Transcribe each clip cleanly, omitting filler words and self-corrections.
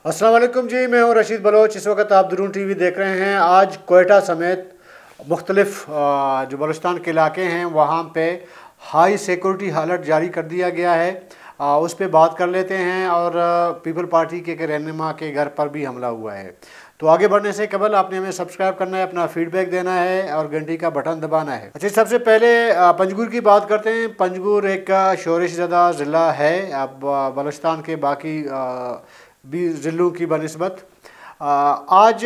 अस्सलाम वालेकुम जी, मैं हूं रशीद बलोच। इस वक्त आप दरून टीवी देख रहे हैं। आज कोयटा समेत मुख्तलिफ जो बलूचिस्तान के इलाके हैं वहाँ पे हाई सिक्योरिटी अलर्ट जारी कर दिया गया है। उस पर बात कर लेते हैं। और पीपल पार्टी के रहनुमा के घर पर भी हमला हुआ है। तो आगे बढ़ने से कबल आपने हमें सब्सक्राइब करना है, अपना फीडबैक देना है और घंटी का बटन दबाना है। अच्छा, सबसे पहले पंजगुर की बात करते हैं। पंजगुर एक शोरश ज़दा ज़िला है। अब बलूचिस्तान के बाकी भी ज़िलों की बनिस्बत आज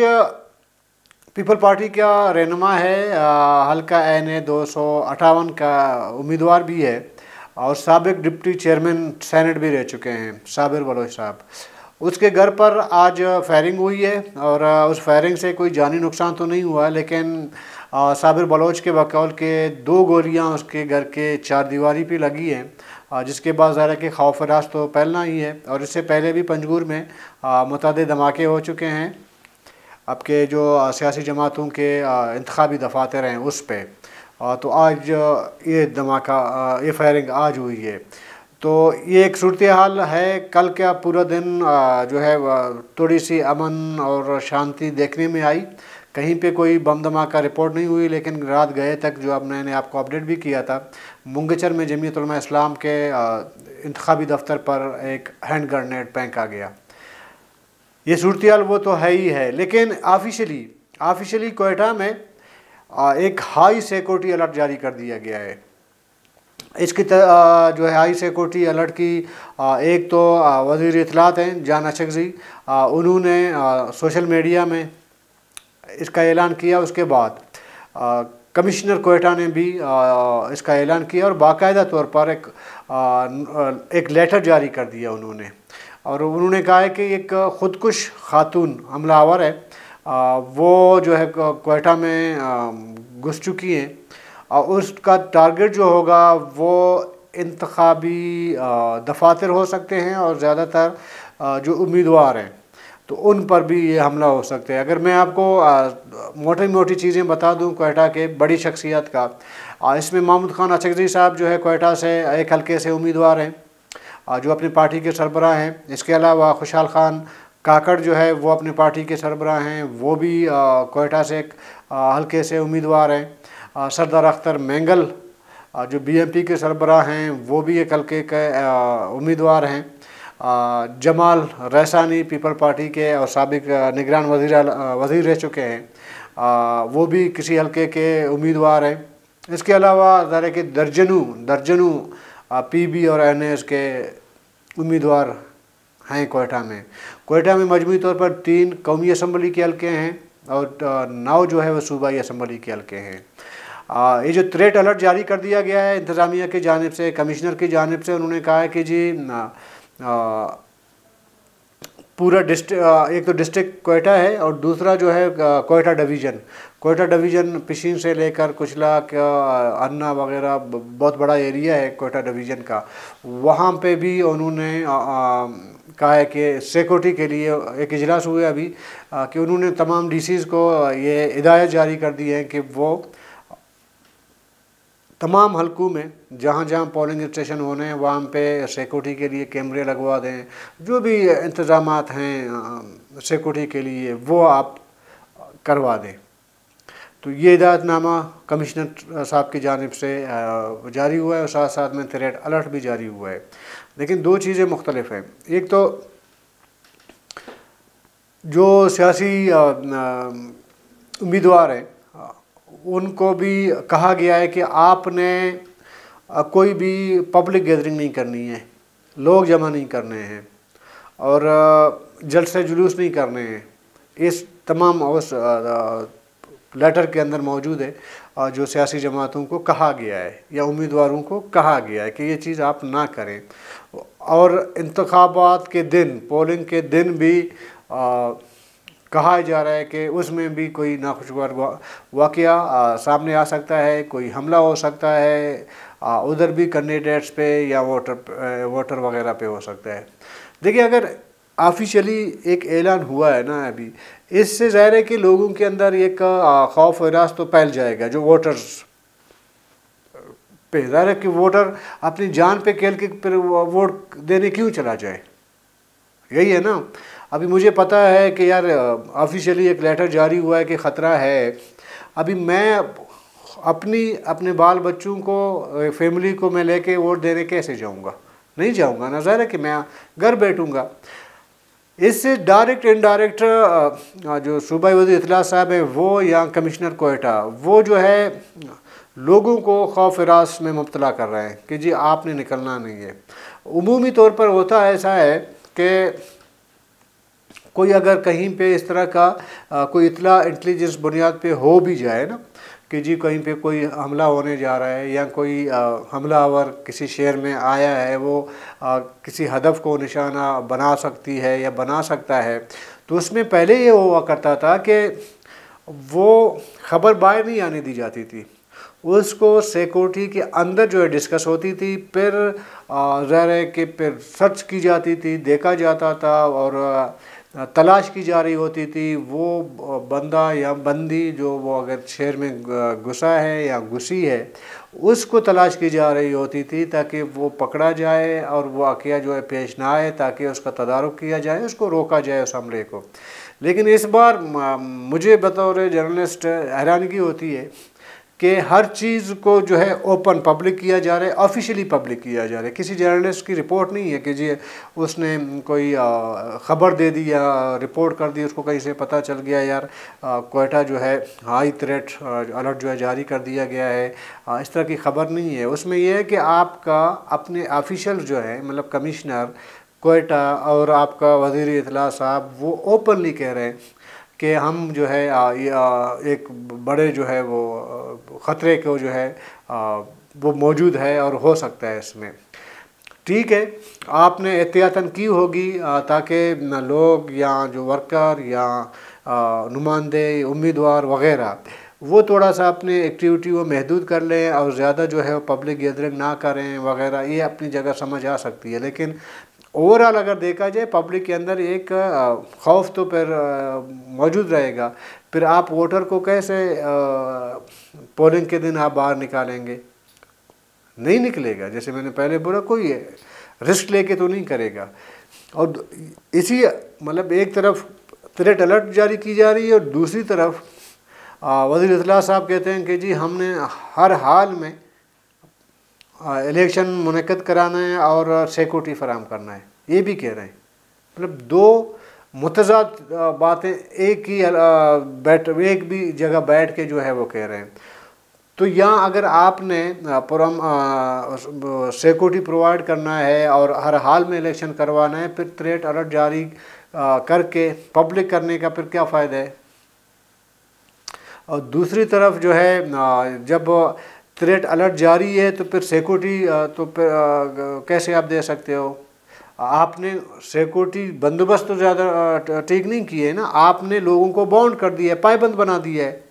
पीपल पार्टी का रहनुमा है, हल्का NA 258 का उम्मीदवार भी है और साबिक डिप्टी चेयरमैन सेनेट भी रह चुके हैं, साबिर बलोच साहब। उसके घर पर आज फायरिंग हुई है और उस फायरिंग से कोई जानी नुकसान तो नहीं हुआ, लेकिन साबिर बलोच के बकौल के 2 गोलियां उसके घर के 4 दीवारी पे लगी हैं, जिसके बाद ज़ाहिर है कि खौफ रास तो फैलना ही है। और इससे पहले भी पंजगुर में मुतअद्दिद धमाके हो चुके हैं। अब के जो सियासी जमातों के इंतखाबी दफातर हैं उस पर तो आज ये धमाका, ये फायरिंग आज हुई है। तो ये एक सूरत हाल है। कल क्या पूरा दिन जो है थोड़ी सी अमन और शांति देखने में आई। कहीं पे कोई बम धमाका रिपोर्ट नहीं हुई, लेकिन रात गए तक जो अब मैंने आपको अपडेट भी किया था, मुंगचर में जमीयत उलमा इस्लाम के इंतखाबी दफ्तर पर एक हैंड ग्रेनेड फेंका गया। ये सूरत हाल वो तो है ही है, लेकिन ऑफिशियली कोयटा में एक हाई सिक्योरिटी अलर्ट जारी कर दिया गया है। इसकी जो है हाई सिक्योरिटी अलर्ट की एक तो वज़ीर इत्तलात हैं जान अशरगज़ई, उन्होंने सोशल मीडिया में इसका ऐलान किया। उसके बाद कमिश्नर कोयटा ने भी इसका ऐलान किया और बाकायदा तौर पर एक लेटर जारी कर दिया उन्होंने। और उन्होंने कहा है कि एक ख़ुदकुश खातून हमलावर है, वो जो है कोयटा में घुस चुकी हैं और उसका टारगेट जो होगा वो इंतखाबी दफातर हो सकते हैं और ज़्यादातर जो उम्मीदवार हैं तो उन पर भी ये हमला हो सकता है। अगर मैं आपको मोटी मोटी चीज़ें बता दूं कोयटा के बड़ी शख्सियत का, इसमें महमूद खान अशरगज़ई साहब जो है कोयटा से एक हल्के से उम्मीदवार हैं जो अपनी पार्टी के सरबराह हैं। इसके अलावा खुशहाल खान काकड़ जो है वो अपनी पार्टी के सरबराह हैं, वो भी कोयटा से एक हल्के से उम्मीदवार हैं। सरदार अख्तर मैंगल जो BMP के सरबराह हैं वो भी एक हल्के के उम्मीदवार हैं। जमाल रैसानी पीपल पार्टी के और साबिक निगरान वज़ीर रह चुके हैं, वो भी किसी हल्के के उम्मीदवार हैं। इसके अलावा ज़रा कि दर्जनों PB और NAS के उम्मीदवार हैं कोयटा में मजमूई तौर पर 3 कौमी असम्बली के हल्के हैं और 9 जो है वह सूबाई असम्बली के हल्के हैं। ये जो थ्रेट अलर्ट जारी कर दिया गया है इंतज़ामिया की जानिब से, कमिश्नर की जानिब से, उन्होंने कहा है कि जी पूरा एक तो डिस्ट्रिक्ट कोयटा है और दूसरा जो है कोयटा डिवीज़न पिशीन से लेकर कुचला अन्ना वगैरह बहुत बड़ा एरिया है कोयटा डिवीज़न का। वहाँ पे भी उन्होंने कहा है कि सिक्योरिटी के लिए एक इजलास हुआ अभी कि उन्होंने तमाम DCs को ये हिदायत जारी कर दी है कि वो तमाम हलकों में जहाँ जहाँ पोलिंग स्टेशन होने हैं वहाँ पे सिक्योरिटी के लिए कैमरे लगवा दें। जो भी इंतज़ामात हैं सिक्योरिटी के लिए वो आप करवा दें। तो ये हिदायतनामा कमिश्नर साहब की जानिब से जारी हुआ है और साथ साथ में थ्रेट अलर्ट भी जारी हुआ है। लेकिन 2 चीज़ें मुख्तलिफ हैं। एक तो जो सियासी उम्मीदवार हैं उनको भी कहा गया है कि आपने कोई भी पब्लिक गैदरिंग नहीं करनी है, लोग जमा नहीं करने हैं और जलसे जुलूस नहीं करने हैं। इस तमाम उस लेटर के अंदर मौजूद है जो सियासी जमातों को कहा गया है या उम्मीदवारों को कहा गया है कि ये चीज़ आप ना करें। और इंतखाबात के दिन, पोलिंग के दिन भी कहा जा रहा है कि उसमें भी कोई नाखुशगवार वाक़या सामने आ सकता है, कोई हमला हो सकता है, उधर भी कैंडिडेट्स पे या वोटर वगैरह पे हो सकता है। देखिए, अगर ऑफिशियली एक ऐलान हुआ है ना अभी, इससे ज़ाहिर है कि लोगों के अंदर एक खौफ वरास तो फैल जाएगा जो वोटर्स पे। ज़ाहिर है कि वोटर अपनी जान पे खेल के फिर वोट देने क्यों चला जाए, यही है ना। अभी मुझे पता है कि यार ऑफिशियली एक लेटर जारी हुआ है कि ख़तरा है। अभी मैं अपने बाल बच्चों को, फैमिली को मैं लेके वोट देने कैसे जाऊंगा? नहीं जाऊंगा ना, ज़ाहिर है कि मैं घर बैठूंगा। इससे डायरेक्ट इनडायरेक्ट जो सूबाई वज़ीर इत्तला साहब है वो या कमिश्नर कोयटा, वो जो है लोगों को खौफ हिरास में मुब्तला कर रहे हैं कि जी आपने निकलना नहीं है। उमूमी तौर पर होता ऐसा है कि कोई अगर कहीं पे इस तरह का कोई इतला इंटेलिजेंस बुनियाद पे हो भी जाए ना कि जी कहीं पे कोई हमला होने जा रहा है या कोई हमलावर किसी शहर में आया है, वो किसी हदफ को निशाना बना सकती है या बना सकता है, तो उसमें पहले ये हुआ करता था कि वो ख़बर बाहर नहीं आने दी जाती थी, उसको सिक्योरिटी के अंदर जो है डिस्कस होती थी, फिर ज़ाहिर है कि फिर सर्च की जाती थी, देखा जाता था और तलाश की जा रही होती थी वो बंदा या बंदी जो वो अगर शहर में घुसा है या घुसी है उसको तलाश की जा रही होती थी ताकि वो पकड़ा जाए और वो वाक़या जो है पेश ना आए, ताकि उसका तदारुक किया जाए, उसको रोका जाए उस हमले को। लेकिन इस बार मुझे बतौर जर्नलिस्ट हैरानगी होती है कि हर चीज़ को जो है ओपन पब्लिक किया जा रहा है, ऑफिशियली पब्लिक किया जा रहा है। किसी जर्नलिस्ट की रिपोर्ट नहीं है कि जी उसने कोई ख़बर दे दी या रिपोर्ट कर दी, उसको कहीं से पता चल गया यार कोयटा जो है हाई थ्रेट अलर्ट जो है जारी कर दिया गया है, इस तरह की ख़बर नहीं है। उसमें यह है कि आपका अपने ऑफिशियल जो है मतलब कमिश्नर कोयटा और आपका वज़ीर इत्तला साहब वो ओपनली कह रहे हैं कि हम जो है एक बड़े जो है वो ख़तरे को जो है वो मौजूद है और हो सकता है इसमें। ठीक है, आपने एहतियातन की होगी ताकि लोग या जो वर्कर या नुमाइंदे उम्मीदवार वग़ैरह वो थोड़ा सा अपनी एक्टिविटी वो महदूद कर लें और ज़्यादा जो है वो पब्लिक गैदरिंग ना करें वग़ैरह, ये अपनी जगह समझ आ सकती है। लेकिन ओवरऑल अगर देखा जाए पब्लिक के अंदर एक खौफ तो फिर मौजूद रहेगा। फिर आप वोटर को कैसे पोलिंग के दिन आप बाहर निकालेंगे? नहीं निकलेगा। जैसे मैंने पहले बोला, कोई रिस्क लेके तो नहीं करेगा। और इसी मतलब एक तरफ थ्रेट अलर्ट जारी की जा रही है और दूसरी तरफ वज़ीर इत्तला साहब कहते हैं कि जी हमने हर हाल में इलेक्शन मुनक़्क़द कराना है और सिक्योरिटी फराहम करना है, ये भी कह रहे हैं। मतलब दो मुतज़ाद बातें एक भी जगह बैठ के जो है वो कह रहे हैं। तो यहाँ अगर आपने सिक्योरिटी प्रोवाइड करना है और हर हाल में इलेक्शन करवाना है, फिर थ्रेट अलर्ट जारी करके पब्लिक करने का फिर क्या फ़ायदा है? और दूसरी तरफ जो है जब थ्रेट अलर्ट जारी है तो फिर सिक्योरिटी तो फिर कैसे आप दे सकते हो? आपने सिक्योरिटी बंदोबस्त तो ज़्यादा ठीक नहीं किए ना, आपने लोगों को बाउंड कर दिया है, पायबंद बना दिया है।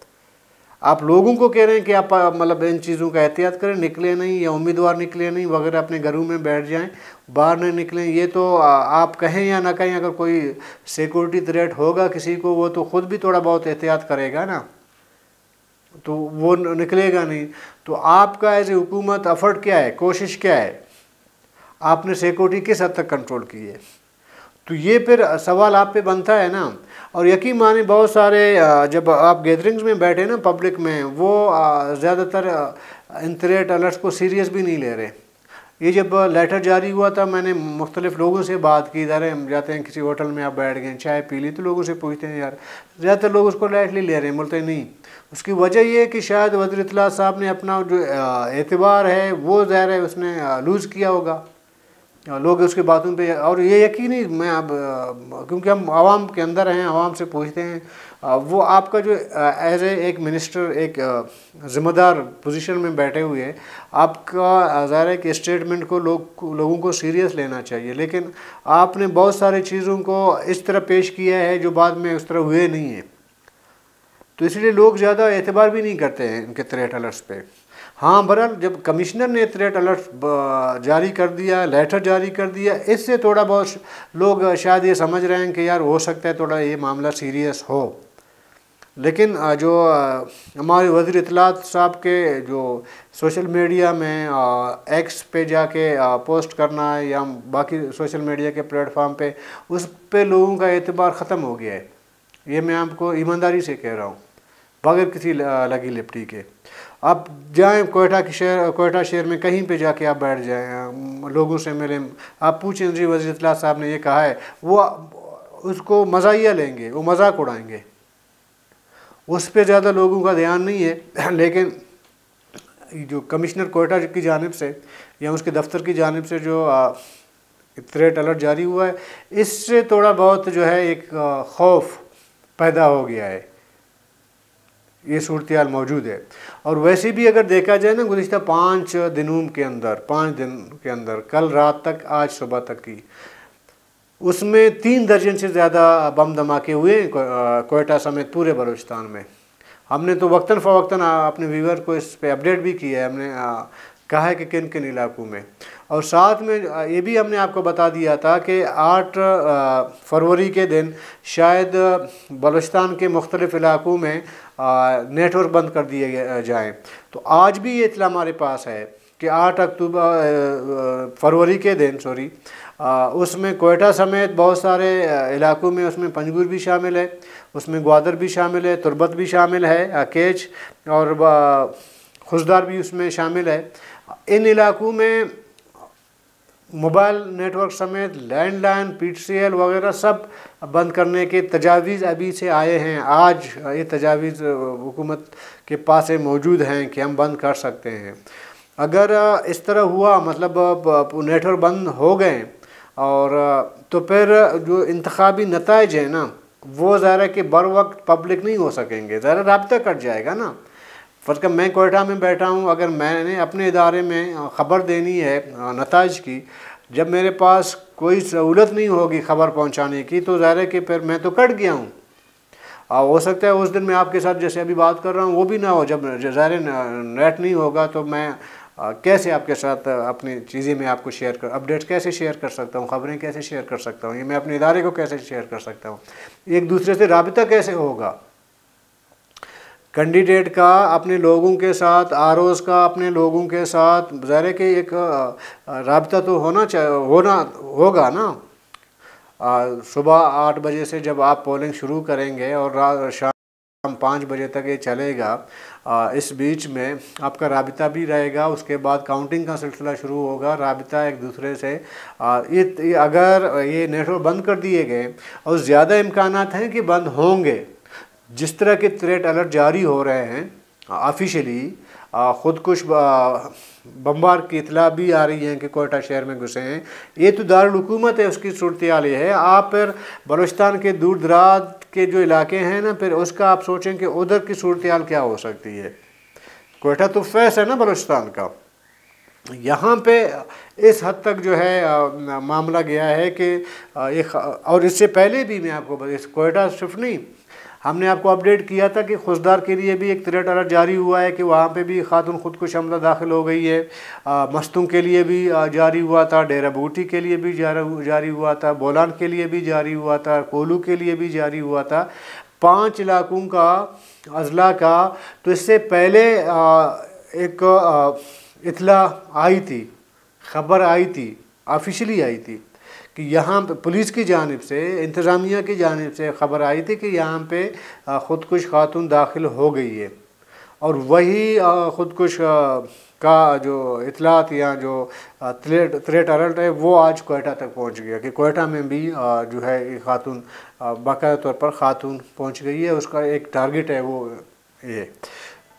आप लोगों को कह रहे हैं कि आप मतलब इन चीज़ों का एहतियात करें, निकले नहीं या उम्मीदवार निकले नहीं वगैरह, अपने घरों में बैठ जाएं, बाहर नहीं निकलें। ये तो आप कहें या ना कहें, अगर कोई सिक्योरिटी थ्रेट होगा किसी को, वो तो ख़ुद भी थोड़ा बहुत एहतियात करेगा ना, तो वो निकलेगा नहीं। तो आपका एज ए हुकूमत एफर्ट क्या है, कोशिश क्या है? आपने सिक्योरिटी किस हद तक कंट्रोल की है? तो ये फिर सवाल आप पे बनता है ना। और यकीन माने बहुत सारे जब आप गैदरिंग्स में बैठे ना पब्लिक में, वो ज़्यादातर इन थ्रेट अलर्ट्स को सीरियस भी नहीं ले रहे। ये जब लेटर जारी हुआ था, मैंने मुख्तलिफ़ लोगों से बात की, इधर हम जाते हैं किसी होटल में, आप बैठ गए चाय पी ली, तो लोगों से पूछते हैं यार, ज़्यादातर लोग उसको लाइटली ले रहे हैं, बोलते नहीं। उसकी वजह ये है कि शायद वज़ीर इत्तला साहब ने अपना जो एतबार है वो ज़ाहिर है उसने लूज़ किया होगा, लोग उसकी बातों पे। और ये यकीनी मैं अब क्योंकि हम आवाम के अंदर हैं, आवाम से पूछते हैं, वो आपका जो एज एक मिनिस्टर एक ज़िम्मेदार पोजीशन में बैठे हुए हैं, आपका ज़ाहिर है कि स्टेटमेंट को लोगों को सीरियस लेना चाहिए। लेकिन आपने बहुत सारी चीज़ों को इस तरह पेश किया है जो बाद में उस तरह हुए नहीं है, तो इसलिए लोग ज़्यादा एतबार भी नहीं करते हैं इनके थ्रेट अलर्ट्स पे। हाँ, बहरहाल जब कमिश्नर ने थ्रेट अलर्ट जारी कर दिया, लेटर जारी कर दिया, इससे थोड़ा बहुत लोग शायद ये समझ रहे हैं कि यार हो सकता है थोड़ा ये मामला सीरियस हो। लेकिन जो हमारे वज़ीर इत्तलात साहब के जो सोशल मीडिया में एक्स पे जाके पोस्ट करना है या बाकी सोशल मीडिया के प्लेटफॉर्म पे, उस पे लोगों का एतबार ख़त्म हो गया है। ये मैं आपको ईमानदारी से कह रहा हूँ, बगैर किसी लगी लिपटी के। आप जाएं कोयटा शहर में कहीं पे जाके आप बैठ जाएं, लोगों से मिलें, आप पूछें जी वज़ीर इत्तलात साहब ने ये कहा है, वो उसको मज़ाहिया लेंगे, वो मजाक उड़ाएंगे, उस पर ज़्यादा लोगों का ध्यान नहीं है। लेकिन जो कमिश्नर कोयटा की जानिब से या उसके दफ्तर की जानिब से जो थ्रेट अलर्ट जारी हुआ है, इससे थोड़ा बहुत जो है एक खौफ पैदा हो गया है, ये सूरत हाल मौजूद है। और वैसे भी अगर देखा जाए ना, गुज़िश्ता 5 दिनों के अंदर, 5 दिन के अंदर, कल रात तक आज सुबह तक की, उसमें 3 दर्जन से ज़्यादा बम धमाके हुए कोयटा समेत पूरे बलूचिस्तान में। हमने तो वक्तन फ़वक्तन अपने व्यूवर को इस पे अपडेट भी किया है, हमने कहा है कि किन किन इलाकों में। और साथ में ये भी हमने आपको बता दिया था कि 8 फरवरी के दिन शायद बलूचिस्तान के मुख्तलिफ़ इलाकों में नेटवर्क बंद कर दिए जाएँ। तो आज भी ये इत्तला हमारे पास है कि 8 फरवरी के दिन उसमें कोयटा समेत बहुत सारे इलाकों में, उसमें पंजगुर भी शामिल है, उसमें ग्वादर भी शामिल है, तुरबत भी शामिल है, केच और खुशदार भी उसमें शामिल है। इन इलाकों में मोबाइल नेटवर्क समेत लैंडलाइन, PTCL वगैरह सब बंद करने के तजावीज़ अभी से आए हैं। आज ये तजावीज़ हुकूमत के पास मौजूद हैं कि हम बंद कर सकते हैं। अगर इस तरह हुआ, मतलब नेटवर्क बंद हो गए, और तो फिर जो इंतखाबी नताइज हैं ना, वो ज़ाहिर कि बर वक्त पब्लिक नहीं हो सकेंगे, ज़ाहिर राब्ता कट जाएगा ना। फ़र्ज़ का मैं कोयटा में बैठा हूँ, अगर मैंने अपने इदारे में ख़बर देनी है नताइज की, जब मेरे पास कोई सहूलत नहीं होगी ख़बर पहुँचाने की, तो ज़ाहिर है कि फिर मैं तो कट गया हूँ। हो सकता है उस दिन मैं आपके साथ जैसे अभी बात कर रहा हूँ वो भी ना हो, जब ज़ाहिर नेट नहीं होगा तो मैं कैसे आपके साथ अपनी चीज़ें मैं आपको शेयर कर, अपडेट्स कैसे शेयर कर सकता हूँ, ख़बरें कैसे शेयर कर सकता हूँ, ये मैं अपने इदारे को कैसे शेयर कर सकता हूँ, एक दूसरे से राबिता कैसे होगा। कैंडिडेट का अपने लोगों के साथ, आरओज़ का अपने लोगों के साथ, ज़ाहिर है कि एक राबिता तो होगा ना। सुबह 8 बजे से जब आप पोलिंग शुरू करेंगे और शाम 5 बजे तक ये चलेगा, इस बीच में आपका राबिता भी रहेगा। उसके बाद काउंटिंग का सिलसिला शुरू होगा, राबिता एक दूसरे से। अगर ये नेटवर्क बंद कर दिए गए, और ज़्यादा इम्कानात हैं कि बंद होंगे, जिस तरह के थ्रेट अलर्ट जारी हो रहे हैं ऑफिशियली, ख़ुदकुश बम्बार की इतला भी आ रही है कि कोयटा शहर में घुसे हैं। ये तो दारुल हुकूमत है, उसकी सूरत हाल ये है। आप फिर बलूचिस्तान के दूर दराज के जो इलाके हैं ना, फिर उसका आप सोचें कि उधर की सूरत हाल क्या हो सकती है। कोयटा तो फैस है ना बलूचिस्तान का, यहाँ पे इस हद तक जो है मामला गया है कि और इससे पहले भी मैं आपको कोयटा सिर्फ नहीं, हमने आपको अपडेट किया था कि खुशदार के लिए भी एक थ्रेट अलर्ट जारी हुआ है कि वहाँ पे भी खातून खुदकुश हमला दाखिल हो गई है। मस्तूं के लिए भी जारी हुआ था, डेरा बूटी के लिए भी जारी हुआ था, बोलान के लिए भी जारी हुआ था, कोलू के लिए भी जारी हुआ था। 5 इलाकों का अजला का। तो इससे पहले एक इतला आई थी, ख़बर आई थी, ऑफिशियली आई थी कि यहाँ पे पुलिस की जानिब से, इंतज़ामिया की जानिब से ख़बर आई थी कि यहाँ पे ख़ुदकुश खातून दाखिल हो गई है। और वही ख़ुदकुश का जो इतलात या जो थ्रेट अलर्ट है वो आज कोयटा तक पहुँच गया कि कोयटा में भी जो है एक खातून, बाकायदा तौर पर खातून पहुँच गई है, उसका एक टारगेट है वो ये।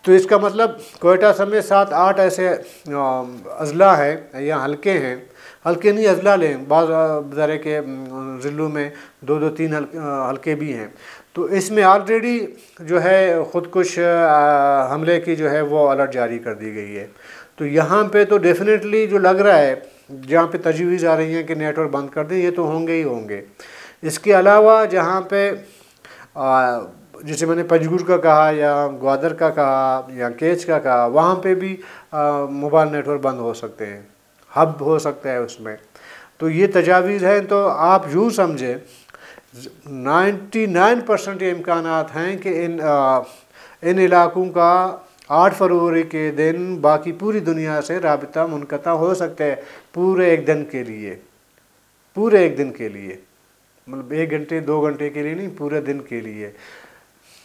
तो इसका मतलब कोयटा समेत 7-8 ऐसे अजला हैं या हल्के हैं, हल्के नहीं अजला लें, बाज़ ज़रे के ज़िलों में 2-3 हल्के भी हैं। तो इसमें ऑलरेडी जो है ख़ुदकुश हमले की जो है वो अलर्ट जारी कर दी गई है। तो यहाँ पे तो डेफिनेटली जो लग रहा है, जहाँ पे तजवीज़ आ रही हैं कि नेटवर्क बंद कर दें, ये तो होंगे ही होंगे। इसके अलावा जहाँ पे जैसे मैंने पंजगुर का कहा या ग्वादर का कहा या केच का कहा, वहाँ पे भी मोबाइल नेटवर्क बंद हो सकते हैं, हब हो सकता है उसमें। तो ये तजावीज़ हैं। तो आप यूँ समझें 99% ये इम्कानात हैं कि इन इलाकों का 8 फरवरी के दिन बाकी पूरी दुनिया से राबिता मुनक़ता हो सकता है, पूरे एक दिन के लिए, पूरे एक दिन के लिए, मतलब 1 घंटे 2 घंटे के लिए नहीं, पूरे दिन के लिए।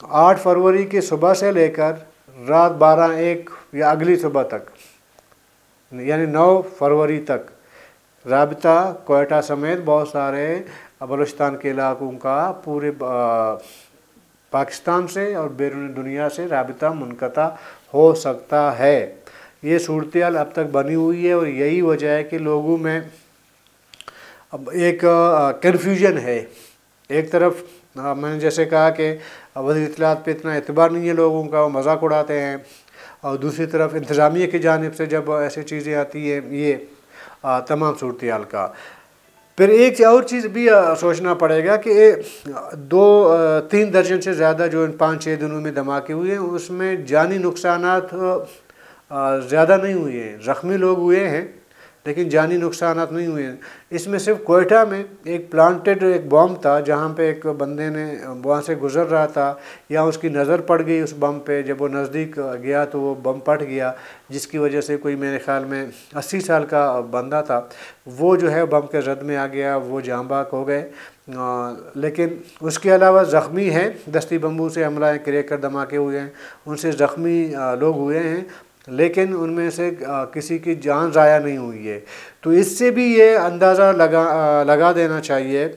8 फरवरी की सुबह से लेकर रात 12-1 या अगली सुबह तक, यानी 9 फरवरी तक राबिता कोयटा समेत बहुत सारे बलूचिस्तान के इलाकों का पूरे पाकिस्तान से और बैरून दुनिया से राबिता मुनक़ता हो सकता है। ये सूरत-ए-हाल अब तक बनी हुई है और यही वजह है कि लोगों में अब एक कन्फ्यूजन है। एक तरफ मैंने जैसे कहा कि वज़ीर इत्तलात पे इतना एतबार नहीं है लोगों का, वो मजाक उड़ाते हैं, और दूसरी तरफ इंतज़ामिया की जानिब से जब ऐसी चीज़ें आती है ये तमाम सूरत-ए-हाल का, फिर एक और चीज़ भी सोचना पड़ेगा कि 2-3 दर्जन से ज़्यादा जो इन 5-6 दिनों में धमाके हुए हैं उसमें जानी नुकसानात ज़्यादा नहीं हुए हैं। ज़ख्मी लोग हुए हैं लेकिन जानी नुकसानात नहीं हुए हैं। इसमें सिर्फ कोयटा में एक प्लांटेड एक बम था, जहाँ पे एक बंदे ने वहाँ से गुज़र रहा था या उसकी नज़र पड़ गई उस बम पे, जब वो नज़दीक गया तो वो बम फट गया, जिसकी वजह से कोई मेरे ख़्याल में 80 साल का बंदा था, वो जो है बम के जद में आ गया, वो जाँ बाक हो गए। लेकिन उसके अलावा ज़ख्मी हैं, दस्ती बम्बू से हमला क्रैकर धमाके हुए हैं, उनसे ज़ख्मी लोग हुए हैं, लेकिन उनमें से किसी की जान ज़ाया नहीं हुई है। तो इससे भी ये अंदाज़ा लगा देना चाहिए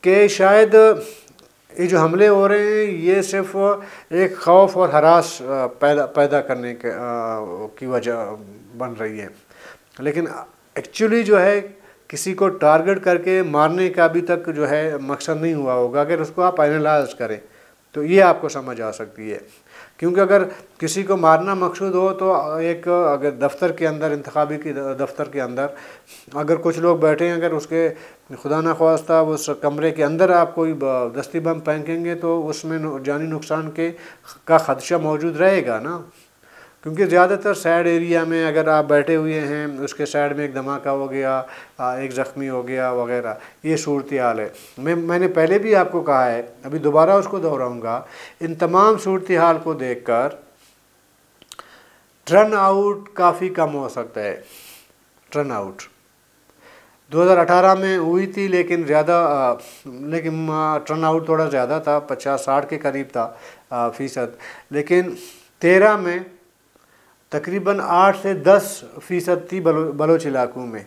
कि शायद ये जो हमले हो रहे हैं ये सिर्फ एक खौफ और हरास पैदा करने की वजह बन रही है, लेकिन एक्चुअली जो है किसी को टारगेट करके मारने का अभी तक जो है मकसद नहीं हुआ होगा। अगर उसको आप एनालाइज करें तो ये आपको समझ आ सकती है, क्योंकि अगर किसी को मारना मकसूद हो तो एक अगर दफ्तर के अंदर, इंतखाबी की दफ्तर के अंदर अगर कुछ लोग बैठे हैं, अगर उसके खुदा न ख्वास्ता उस कमरे के अंदर आप कोई दस्ती बम फेंकेंगे तो उसमें जानी नुकसान का ख़दशा मौजूद रहेगा ना, क्योंकि ज़्यादातर साइड एरिया में अगर आप बैठे हुए हैं, उसके साइड में एक धमाका हो गया, एक ज़ख्मी हो गया वगैरह, ये सूरत-ए-हाल है। मैंने पहले भी आपको कहा है, अभी दोबारा उसको दोहराऊंगा, इन तमाम सूरत-ए-हाल को देखकर टर्न आउट काफ़ी कम हो सकता है। टर्न आउट 2018 में हुई थी लेकिन टर्न आउट थोड़ा ज़्यादा था, 50-60 के करीब था फ़ीसद, लेकिन 13 में तकरीबन 8 से 10% थी बलोच इलाकों में,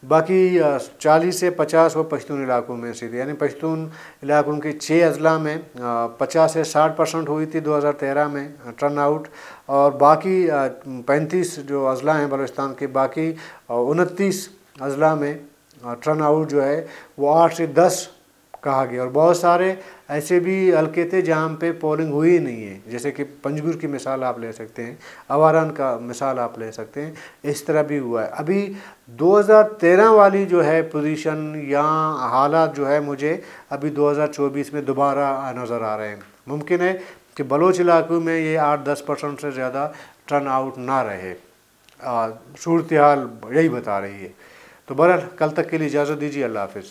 बाकी 40 से 50 वो पश्तून इलाकों में से थी, यानी पश्तून इलाकों के 6 अजला में 50 से 60% हुई थी 2013 में टर्न आउट, और बाकी 35 जो अजला हैं बलूचिस्तान के, बाकी 29 अजला में टर्न आउट जो है वो 8 से 10 कहा गया। और बहुत सारे ऐसे भी हल्के थे जहाँ पे पोलिंग हुई ही नहीं है, जैसे कि पंजगुर की मिसाल आप ले सकते हैं, अवारान का मिसाल आप ले सकते हैं, इस तरह भी हुआ है। अभी 2013 वाली जो है पोजीशन या हालात जो है मुझे अभी 2024 में दोबारा नज़र आ रहे हैं। मुमकिन है कि बलोच इलाकों में ये 8-10% से ज़्यादा टर्न आउट ना रहे, सूरत-ए-हाल यही बता रही है। तो बहरहाल कल तक के लिए इजाज़त दीजिए, अल्लाह हाफ़िज़।